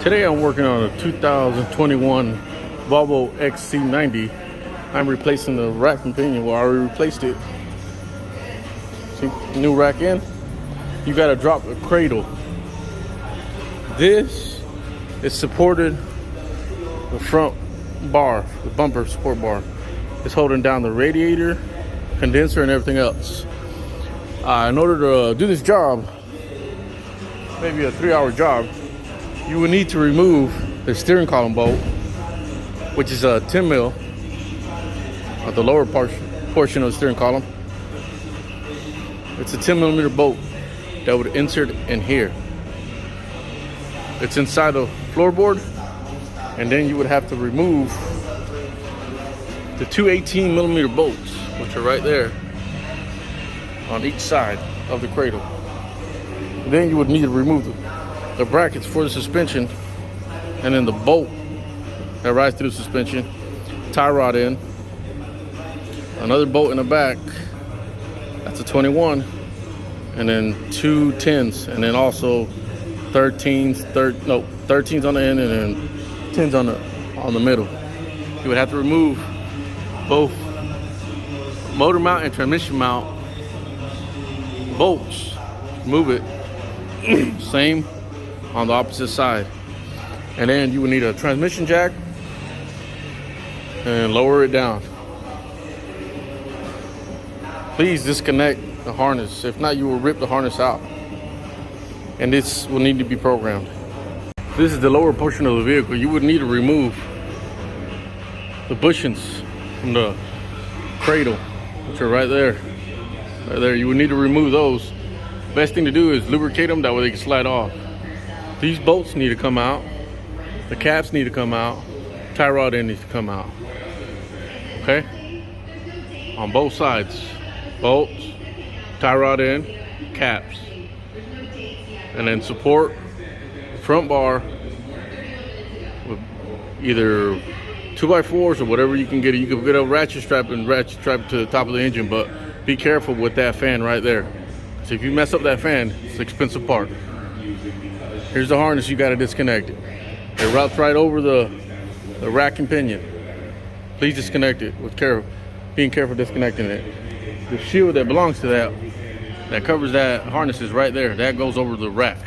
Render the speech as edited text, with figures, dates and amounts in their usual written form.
Today I'm working on a 2021 Volvo XC90. I'm replacing the rack and pinion. Well, I already replaced it. See, new rack in. You gotta drop a cradle. This is supported, the front bar, the bumper support bar. It's holding down the radiator, condenser, and everything else. In order to do this job, maybe a 3-hour job, you will need to remove the steering column bolt, which is a 10 mil at the lower portion of the steering column. It's a 10 millimeter bolt that would insert in here. It's inside the floorboard, and then you would have to remove the two 18 millimeter bolts, which are right there on each side of the cradle. And then you would need to remove the brackets for the suspension, and then the bolt that rides through the suspension, tie rod in, another bolt in the back, that's a 21, and then two 10s, and then also 13s on the end, and then 10s on the middle. You would have to remove both motor mount and transmission mount bolts. Move it. Same on the opposite side. And then you would need a transmission jack and lower it down. Please disconnect the harness. If not, you will rip the harness out. And this will need to be programmed. This is the lower portion of the vehicle. You would need to remove the bushings from the cradle, which are right there. Right there. You would need to remove those. Best thing to do is lubricate them, that way they can slide off. These bolts need to come out. The caps need to come out. Tie rod end needs to come out. Okay? On both sides. Bolts, tie rod end, caps. And then support front bar with either 2x4s or whatever you can get. You can get a ratchet strap and ratchet strap to the top of the engine, but be careful with that fan right there. So if you mess up that fan, it's an expensive part. Here's the harness, you got to disconnect it. It routes right over the rack and pinion. Please disconnect it with being careful disconnecting it. The shield that belongs to that covers that harness is right there. That goes over the rack.